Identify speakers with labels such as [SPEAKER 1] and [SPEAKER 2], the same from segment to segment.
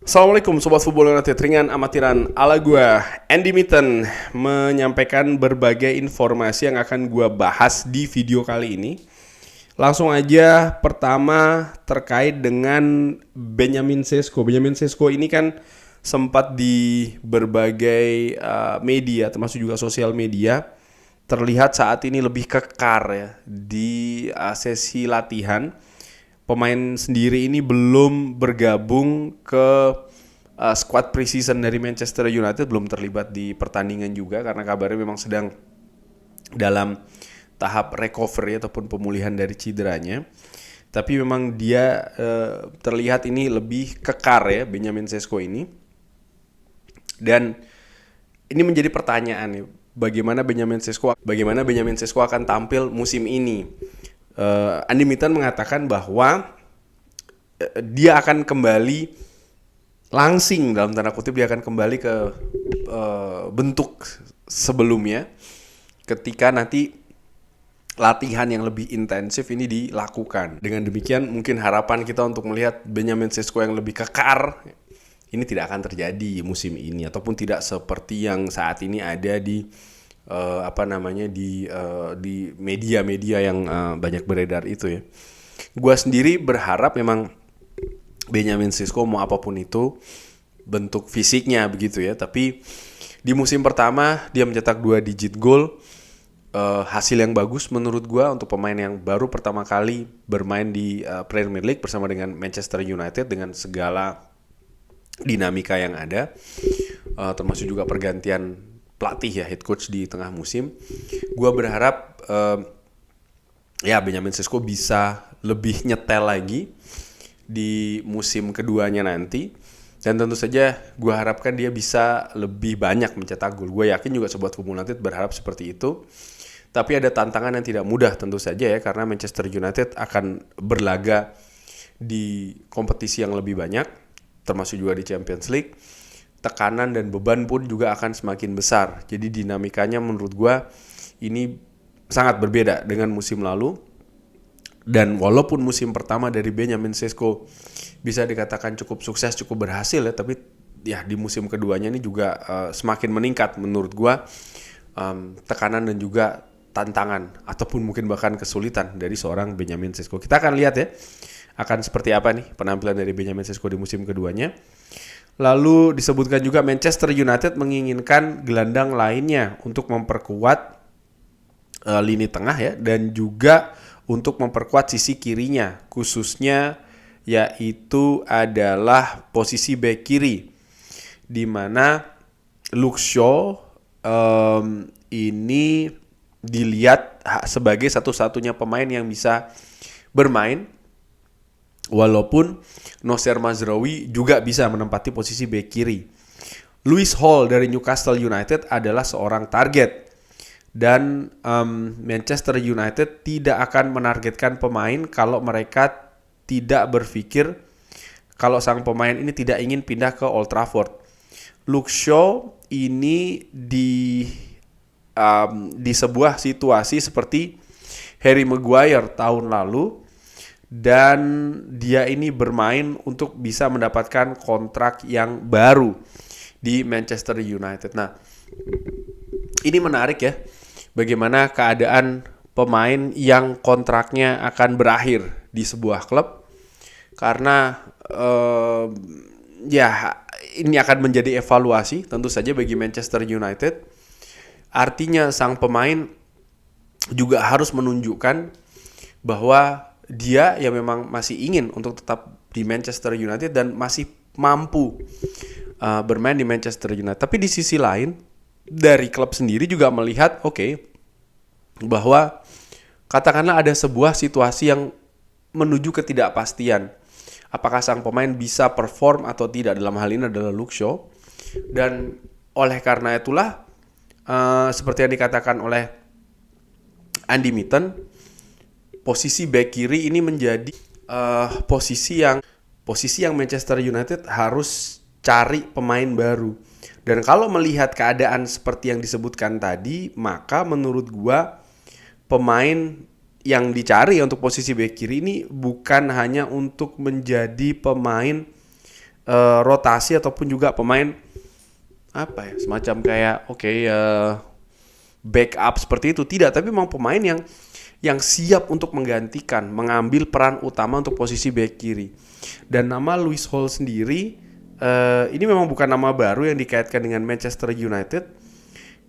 [SPEAKER 1] Assalamualaikum Sobat Football United, ringan amatiran ala gua Andy Mitten menyampaikan berbagai informasi yang akan gua bahas di video kali ini. Langsung aja, pertama terkait dengan Benjamin Sesko. Benjamin Sesko ini kan sempat di berbagai media, termasuk juga sosial media, terlihat saat ini lebih kekar ya di sesi latihan. Pemain sendiri ini belum bergabung ke squad preseason dari Manchester United, belum terlibat di pertandingan juga karena kabarnya memang sedang dalam tahap recovery ataupun pemulihan dari cederanya. Tapi memang dia terlihat ini lebih kekar ya, Benjamin Sesko ini. Dan ini menjadi pertanyaan nih, bagaimana Benjamin Sesko akan tampil musim ini. Andy Mitten mengatakan bahwa dia akan kembali langsing, dalam tanda kutip dia akan kembali ke bentuk sebelumnya ketika nanti latihan yang lebih intensif ini dilakukan. Dengan demikian mungkin harapan kita untuk melihat Benjamin Sesko yang lebih kekar ini tidak akan terjadi musim ini, ataupun tidak seperti yang saat ini ada di di media-media yang banyak beredar itu ya. Gua sendiri berharap memang Benjamin Sesko mau apapun itu bentuk fisiknya begitu ya, tapi di musim pertama dia mencetak 2 digit gol, hasil yang bagus menurut gua untuk pemain yang baru pertama kali bermain di Premier League bersama dengan Manchester United dengan segala dinamika yang ada, termasuk juga pergantian pelatih ya, head coach di tengah musim. Gua berharap Benjamin Sesko bisa lebih nyetel lagi di musim keduanya nanti, dan tentu saja gue harapkan dia bisa lebih banyak mencetak gol. Gue yakin juga Sobat Football United berharap seperti itu. Tapi ada tantangan yang tidak mudah tentu saja ya, karena Manchester United akan berlaga di kompetisi yang lebih banyak, termasuk juga di Champions League. Tekanan dan beban pun juga akan semakin besar. Jadi dinamikanya menurut gue ini sangat berbeda dengan musim lalu. Dan walaupun musim pertama dari Benjamin Sesko bisa dikatakan cukup sukses, cukup berhasil ya, tapi ya di musim keduanya ini juga semakin meningkat menurut gua tekanan dan juga tantangan ataupun mungkin bahkan kesulitan dari seorang Benjamin Sesko. Kita akan lihat ya akan seperti apa nih penampilan dari Benjamin Sesko di musim keduanya. Lalu disebutkan juga Manchester United menginginkan gelandang lainnya untuk memperkuat lini tengah ya, dan juga untuk memperkuat sisi kirinya, khususnya yaitu adalah posisi bek kiri, di mana Luke Shaw ini dilihat sebagai satu-satunya pemain yang bisa bermain, walaupun Nocer Mazraoui juga bisa menempati posisi bek kiri. Lewis Hall dari Newcastle United adalah seorang target. Dan Manchester United tidak akan menargetkan pemain kalau mereka tidak berpikir kalau sang pemain ini tidak ingin pindah ke Old Trafford. Luke Shaw ini di sebuah situasi seperti Harry Maguire tahun lalu, dan dia ini bermain untuk bisa mendapatkan kontrak yang baru di Manchester United. Nah, ini menarik ya, bagaimana keadaan pemain yang kontraknya akan berakhir di sebuah klub, karena ini akan menjadi evaluasi tentu saja bagi Manchester United. Artinya sang pemain juga harus menunjukkan bahwa dia ya memang masih ingin untuk tetap di Manchester United dan masih mampu bermain di Manchester United. Tapi di sisi lain, dari klub sendiri juga melihat bahwa katakanlah ada sebuah situasi yang menuju ketidakpastian, apakah sang pemain bisa perform atau tidak, dalam hal ini adalah Luke Shaw. Dan oleh karena itulah seperti yang dikatakan oleh Andy Mitten, posisi bek kiri ini menjadi posisi yang Manchester United harus cari pemain baru. Dan kalau melihat keadaan seperti yang disebutkan tadi, maka menurut gua pemain yang dicari untuk posisi bek kiri ini bukan hanya untuk menjadi pemain rotasi ataupun juga pemain apa ya, semacam kayak backup seperti itu, tidak, tapi memang pemain yang siap untuk menggantikan, mengambil peran utama untuk posisi bek kiri. Dan nama Lewis Hall sendiri ini memang bukan nama baru yang dikaitkan dengan Manchester United.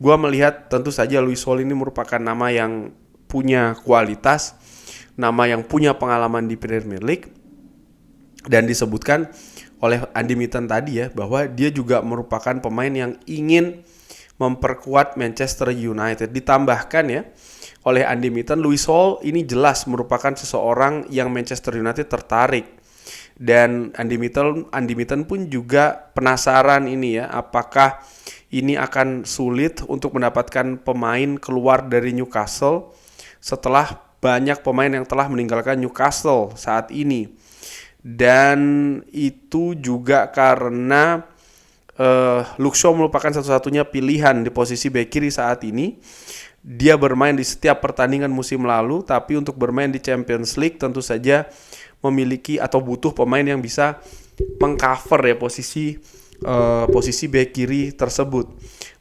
[SPEAKER 1] Gua melihat tentu saja Lewis Hall ini merupakan nama yang punya kualitas, nama yang punya pengalaman di Premier League, dan disebutkan oleh Andy Mitten tadi ya, bahwa dia juga merupakan pemain yang ingin memperkuat Manchester United. Ditambahkan ya oleh Andy Mitten, Lewis Hall ini jelas merupakan seseorang yang Manchester United tertarik. Dan Andy Mitten pun juga penasaran ini ya, apakah ini akan sulit untuk mendapatkan pemain keluar dari Newcastle setelah banyak pemain yang telah meninggalkan Newcastle saat ini. Dan itu juga karena Luke Shaw merupakan satu-satunya pilihan di posisi bek kiri saat ini. Dia bermain di setiap pertandingan musim lalu, tapi untuk bermain di Champions League tentu saja memiliki atau butuh pemain yang bisa mengcover ya posisi bek kiri tersebut.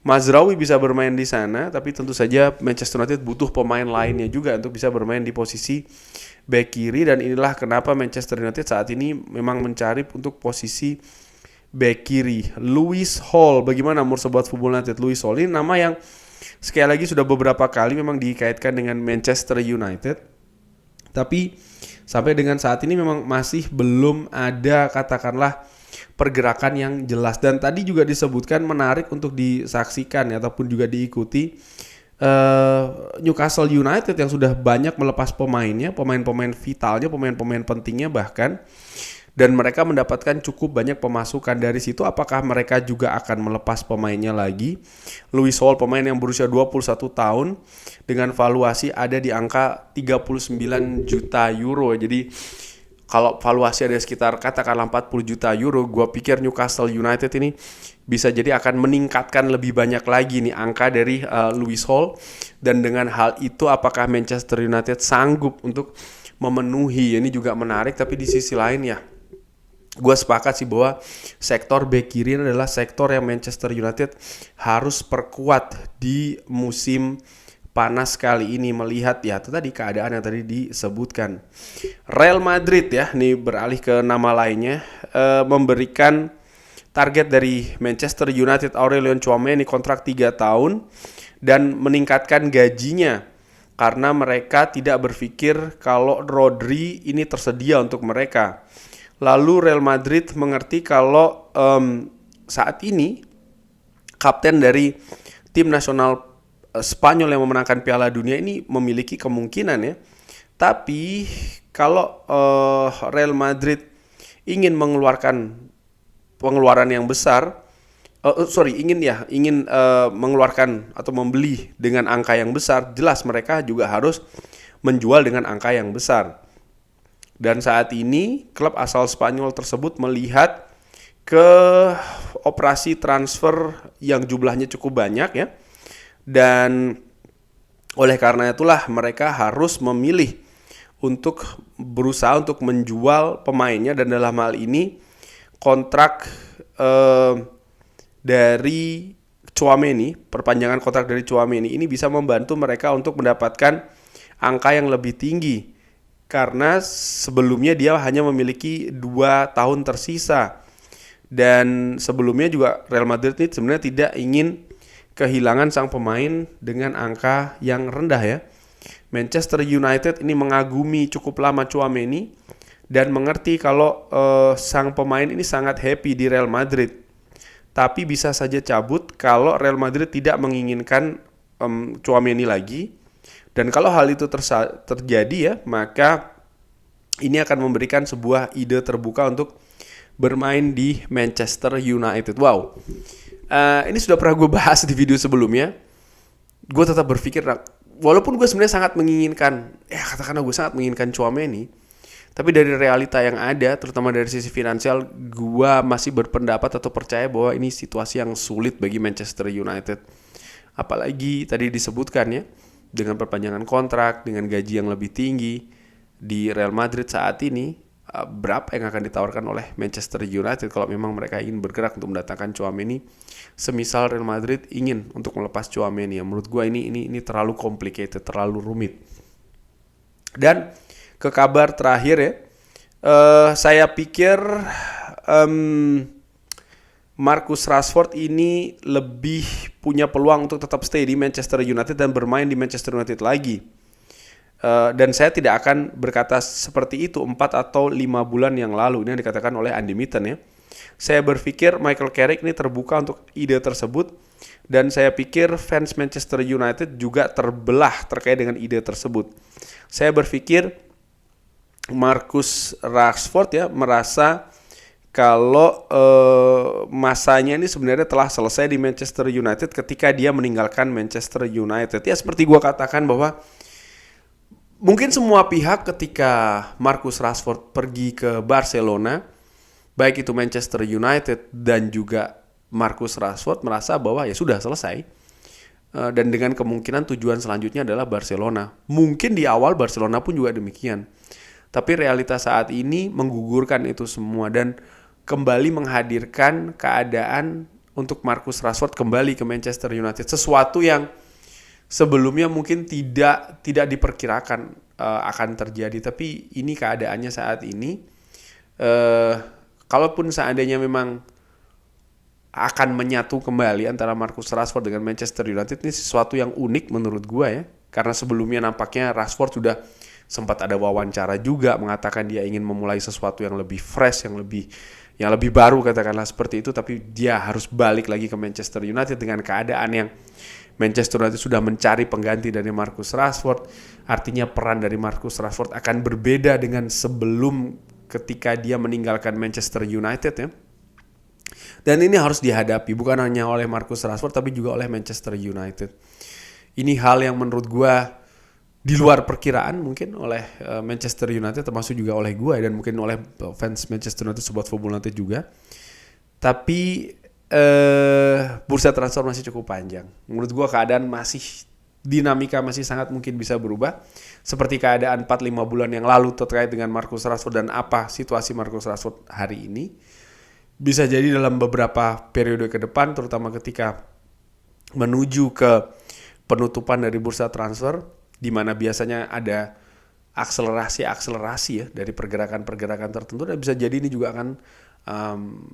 [SPEAKER 1] Mazraoui bisa bermain di sana, tapi tentu saja Manchester United butuh pemain lainnya juga untuk bisa bermain di posisi bek kiri, dan inilah kenapa Manchester United saat ini memang mencari untuk posisi bek kiri. Lewis Hall, bagaimana menurut Sobat Football United? Lewis Hall ini nama yang sekali lagi sudah beberapa kali memang dikaitkan dengan Manchester United, tapi sampai dengan saat ini memang masih belum ada katakanlah pergerakan yang jelas. Dan tadi juga disebutkan menarik untuk disaksikan ya, ataupun juga diikuti, Newcastle United yang sudah banyak melepas pemainnya, pemain-pemain vitalnya, pemain-pemain pentingnya bahkan, dan mereka mendapatkan cukup banyak pemasukan dari situ. Apakah mereka juga akan melepas pemainnya lagi? Lewis Hall, pemain yang berusia 21 tahun dengan valuasi ada di angka 39 juta euro. Jadi kalau valuasi ada sekitar katakanlah 40 juta euro, gua pikir Newcastle United ini bisa jadi akan meningkatkan lebih banyak lagi nih angka dari Lewis Hall. Dan dengan hal itu apakah Manchester United sanggup untuk memenuhi? Ini juga menarik. Tapi di sisi lain ya, gue sepakat sih bahwa sektor bek kiri adalah sektor yang Manchester United harus perkuat di musim panas kali ini, melihat ya itu tadi keadaan yang tadi disebutkan. Real Madrid ya, nih beralih ke nama lainnya, memberikan target dari Manchester United Aurelien Tchouaméni kontrak 3 tahun dan meningkatkan gajinya karena mereka tidak berpikir kalau Rodri ini tersedia untuk mereka. Lalu Real Madrid mengerti kalau saat ini kapten dari tim nasional Spanyol yang memenangkan Piala Dunia ini memiliki kemungkinan ya. Tapi kalau Real Madrid ingin mengeluarkan pengeluaran yang besar, ingin mengeluarkan atau membeli dengan angka yang besar, jelas mereka juga harus menjual dengan angka yang besar. Dan saat ini klub asal Spanyol tersebut melihat ke operasi transfer yang jumlahnya cukup banyak ya. Dan oleh karena itulah mereka harus memilih untuk berusaha untuk menjual pemainnya, dan dalam hal ini kontrak dari Tchouaméni, perpanjangan kontrak dari Tchouaméni ini bisa membantu mereka untuk mendapatkan angka yang lebih tinggi. Karena sebelumnya dia hanya memiliki 2 tahun tersisa. Dan sebelumnya juga Real Madrid ini sebenarnya tidak ingin kehilangan sang pemain dengan angka yang rendah ya. Manchester United ini mengagumi cukup lama Tchouaméni dan mengerti kalau sang pemain ini sangat happy di Real Madrid. Tapi bisa saja cabut kalau Real Madrid tidak menginginkan Tchouaméni lagi. Dan kalau hal itu terjadi ya, maka ini akan memberikan sebuah ide terbuka untuk bermain di Manchester United. Wow, ini sudah pernah gue bahas di video sebelumnya. Gue tetap berpikir, walaupun gue sebenarnya sangat menginginkan, katakanlah gue sangat menginginkan Tchouaméni, tapi dari realita yang ada, terutama dari sisi finansial, gue masih berpendapat atau percaya bahwa ini situasi yang sulit bagi Manchester United. Apalagi tadi disebutkan ya, dengan perpanjangan kontrak, dengan gaji yang lebih tinggi di Real Madrid saat ini, berapa yang akan ditawarkan oleh Manchester United kalau memang mereka ingin bergerak untuk mendatangkan Tchouaméni. Semisal Real Madrid ingin untuk melepas Tchouaméni, ya menurut gue ini terlalu complicated, terlalu rumit. Dan ke kabar terakhir ya, saya pikir Marcus Rashford ini lebih punya peluang untuk tetap stay di Manchester United dan bermain di Manchester United lagi. Dan saya tidak akan berkata seperti itu 4 atau 5 bulan yang lalu. Ini yang dikatakan oleh Andy Mitten ya. Saya berpikir Michael Carrick ini terbuka untuk ide tersebut. Dan saya pikir fans Manchester United juga terbelah terkait dengan ide tersebut. Saya berpikir Marcus Rashford ya merasa kalau masanya ini sebenarnya telah selesai di Manchester United ketika dia meninggalkan Manchester United. Ya seperti gue katakan bahwa mungkin semua pihak ketika Marcus Rashford pergi ke Barcelona, baik itu Manchester United dan juga Marcus Rashford merasa bahwa ya sudah selesai. Dan dengan kemungkinan tujuan selanjutnya adalah Barcelona. Mungkin di awal Barcelona pun juga demikian. Tapi realitas saat ini menggugurkan itu semua dan kembali menghadirkan keadaan untuk Marcus Rashford kembali ke Manchester United. Sesuatu yang sebelumnya mungkin tidak diperkirakan akan terjadi. Tapi ini keadaannya saat ini. Kalaupun seandainya memang akan menyatu kembali antara Marcus Rashford dengan Manchester United, ini sesuatu yang unik menurut gue ya. Karena sebelumnya nampaknya Rashford sudah sempat ada wawancara juga mengatakan dia ingin memulai sesuatu yang lebih fresh, yang lebih baru katakanlah seperti itu, tapi dia harus balik lagi ke Manchester United dengan keadaan yang Manchester United sudah mencari pengganti dari Marcus Rashford. Artinya peran dari Marcus Rashford akan berbeda dengan sebelum ketika dia meninggalkan Manchester United ya. Dan ini harus dihadapi bukan hanya oleh Marcus Rashford tapi juga oleh Manchester United. Ini hal yang menurut gue di luar perkiraan mungkin oleh Manchester United, termasuk juga oleh gue dan mungkin oleh fans Manchester United, Sobat Football United juga. Tapi bursa transfer masih cukup panjang. Menurut gue keadaan dinamika masih sangat mungkin bisa berubah. Seperti keadaan 4-5 bulan yang lalu terkait dengan Marcus Rashford dan apa situasi Marcus Rashford hari ini. Bisa jadi dalam beberapa periode ke depan, terutama ketika menuju ke penutupan dari bursa transfer, di mana biasanya ada akselerasi ya dari pergerakan-pergerakan tertentu, dan bisa jadi ini juga akan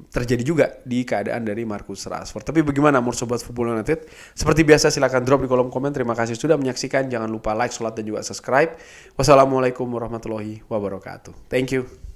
[SPEAKER 1] terjadi juga di keadaan dari Marcus Rashford. Tapi bagaimana menurut Sobat Football United? Seperti biasa silahkan drop di kolom komen. Terima kasih sudah menyaksikan. Jangan lupa like, share, dan juga subscribe. Wassalamualaikum warahmatullahi wabarakatuh. Thank you.